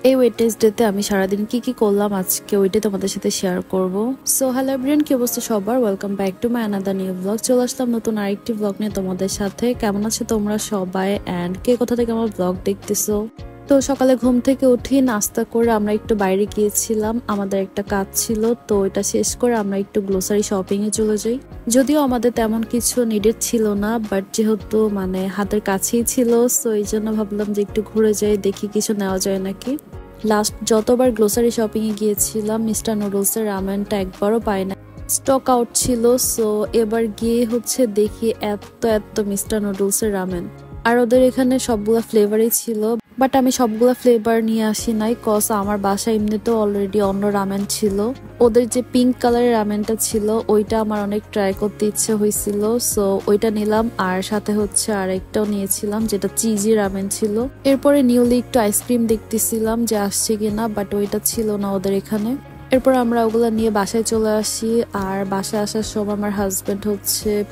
এই ওয়েডনেসডেতে আমি সারাদিন কি করলাম আজকে ওইটাই তোমাদের সাথে শেয়ার করব। সো হ্যালো এভরিওয়ান, কি অবস্থা সবার? Welcome back to my another new blog. চলে আসলাম নতুন আরেকটি ব্লগ নিয়ে তোমাদের সাথে। কেমন আছো তোমরা সবাই অ্যান্ড কে কোথা থেকে আমার ব্লগ দেখতেছো? তো সকালে ঘুম থেকে উঠি নাস্তা করে আমরা একটু বাইরে গিয়েছিলাম, আমাদের একটা কাজ ছিল। তো এটা শেষ করে আমরা একটু গ্লোসারি শপিং এ চলে যাই। যদিও আমাদের তেমন কিছু নিডেড ছিল না, বাট যেহেতু হাতের কাছেই ছিল, সো এই জন্য ভাবলাম যে একটু ঘুরে যাই, দেখি কিছু নেওয়া যায় নাকি। লাস্ট যতবার গ্লোসারি শপিং এ গিয়েছিলাম মিস্টার নুডলস এর রামেনটা একবারও পাই না, স্টক আউট ছিল। সো এবার গিয়ে দেখি এত এত মিস্টার নুডলস এর রামেন, আর ওদের এখানে সবগুলা ফ্লেভারই ছিল। বাট আমি সবগুলা ফ্লেভার নিয়ে আসি নাই, কজ আমার বাসায় এমনিতেও অলরেডি অন্য রামেন ছিল। ওদের যে পিঙ্ক কালারের রামেনটা ছিল ওইটা আমার অনেক ট্রাই করতে ইচ্ছে হয়েছিল, সো ওইটা নিলাম। আর সাথে আরেকটাও নিয়েছিলাম যেটা চিজি রামেন ছিল। এরপরে নিউলি একটু আইসক্রিম দেখতেছিলাম যে আসছে কিনা, বাট ওইটা ছিল না ওদের এখানে। এরপর আমরা ওগুলা নিয়ে বাসায় চলে আসি, আর বাসায় আসার সময় আমার হাজবেন্ড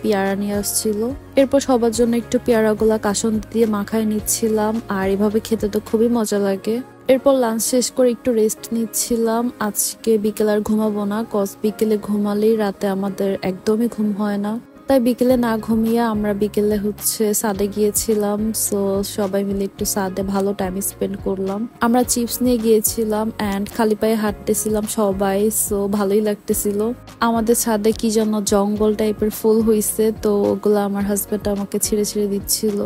পেয়ারা নিয়ে আসছিল। এরপর সবার জন্য একটু পেয়ারাগুলা কাসুন্দি দিয়ে মাখায় নিচ্ছিলাম, আর এভাবে খেতে তো খুবই মজা লাগে। এরপর লাঞ্চ শেষ করে একটু রেস্ট নিচ্ছিলাম। আজকে বিকেল আর ঘুমাবো না, কজ বিকেলে ঘুমালেই রাতে আমাদের একদমই ঘুম হয় না। তাই বিকেলে না ঘুমিয়ে আমরা বিকেলে ছাদে গিয়েছিলাম। সো সবাই মিলে একটু ছাদে ভালো টাইম স্পেন্ড করলাম। আমরা চিপস নিয়ে গিয়েছিলাম অ্যান্ড খালি পায়ে হাঁটতেছিলাম সবাই, সো ভালোই লাগতেছিল। আমাদের ছাদে কি যেন জঙ্গল টাইপের ফুল হয়েছে, তো ওগুলো আমার হাজবেন্ড আমাকে ছিঁড়ে ছিঁড়ে দিচ্ছিল।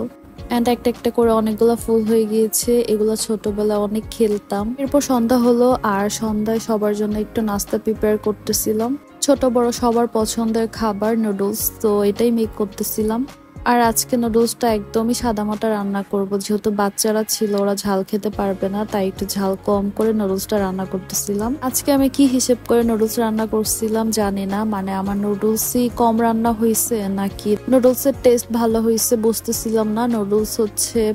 অ্যান্ড একটা একটা করে অনেকগুলো ফুল হয়ে গিয়েছে, এগুলো ছোটবেলায় অনেক খেলতাম। এরপর সন্ধ্যা হলো, আর সন্ধ্যায় সবার জন্য একটু নাস্তা প্রিপেয়ার করতেছিলাম। ছোট বড় সবার পছন্দের খাবার নুডলস, তো এটাই মেক করতেছিলাম। আর আজকে নুডলসটা একদমই সাদামাটা রান্না করব, যেহেতু বাচ্চারা ছিল ওরা ঝাল খেতে পারবে না, তাই একটু ঝাল কম করে নুডলসটা রান্না করতেছিলাম। আজকে আমি কি হিসেব করে নুডলস রান্না করছিলাম জানি না, আমার নুডলসই কম রান্না হয়েছে নাকি নুডলসের টেস্ট ভালো হয়েছে বুঝতেছিলাম না। নুডলস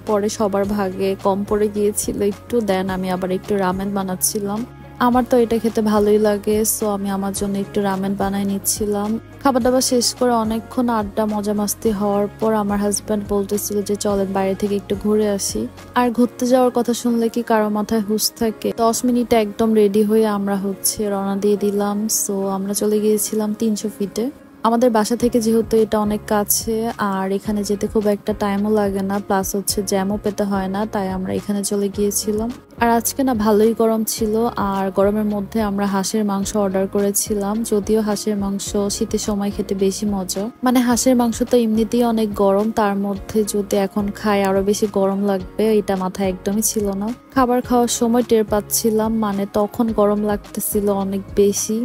পরে সবার ভাগে কম পড়ে গিয়েছিল একটু, দেন আমি আবার একটু রামেন বানাচ্ছিলাম। আমার তো এটা খেতে ভালোই লাগে, সো আমি আমার জন্য একটু রামেন বানাই নিচ্ছিলাম। খাবার দাবার শেষ করে অনেকক্ষণ আড্ডা মজা মাস্তি হওয়ার পর আমার হাজব্যান্ড বলতেছিল যে চলেন বাইরে থেকে একটু ঘুরে আসি। আর ঘুরতে যাওয়ার কথা শুনলে কি কারো মাথায় হুঁশ থাকে? 10 মিনিটে একদম রেডি হয়ে আমরা রওনা দিয়ে দিলাম। সো আমরা চলে গিয়েছিলাম 300 ফিটে। আমাদের বাসা থেকে যেহেতু এটা অনেক কাছে, আর এখানে যেতে খুব একটা টাইমও লাগে না, প্লাস জ্যামও পেতে হয় না, তাই আমরা এখানে চলে গিয়েছিলাম। আর আজকে না ভালোই গরম ছিল, আর গরমের মধ্যে আমরা হাঁসের মাংস অর্ডার করেছিলাম। যদিও হাঁসের মাংস শীতের সময় খেতে বেশি মজা, হাঁসের মাংস তো এমনিতেই অনেক গরম, তার মধ্যে যদি এখন খাই আরো বেশি গরম লাগবে, এটা মাথায় একদমই ছিল না। খাবার খাওয়ার সময় টের পাচ্ছিলাম, তখন গরম লাগতেছিল অনেক বেশি।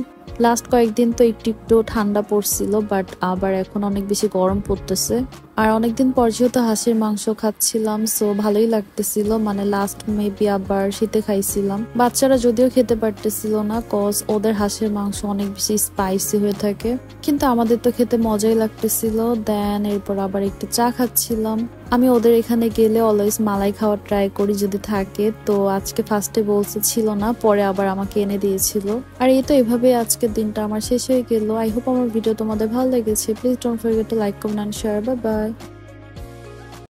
লাস্ট কয়েকদিন তো একটু একটু ঠান্ডা পড়ছিল, বাট আবার এখন অনেক বেশি গরম পড়তেছে। আর অনেকদিন পর যেহেতু হাঁসের মাংস খাচ্ছিলাম, সো ভালোই লাগতেছিল। লাস্ট মেবি আবার শীতে খাইছিলাম। বাচ্চারা যদিও খেতে পারতেছিল না, কজ ওদের হাঁসের মাংস অনেক বেশি স্পাইসি হয়ে থাকে, কিন্তু আমাদের তো খেতে মজাই লাগতেছিল। দেন এরপর আবার একটু চা খাচ্ছিলাম। আমি ওদের এখানে গেলে অলওয়েজ মালাই খাওয়ার ট্রাই করি যদি থাকে, তো আজকে ফার্স্টে ছিল না, পরে আবার আমাকে এনে দিয়েছিল। আর এই তো এভাবে আজকের দিনটা আমার শেষ হয়ে গেল। আই হোপ আমার ভিডিও তোমাদের ভালো লেগেছে। Please don't forget to like, comment and share. Bye by.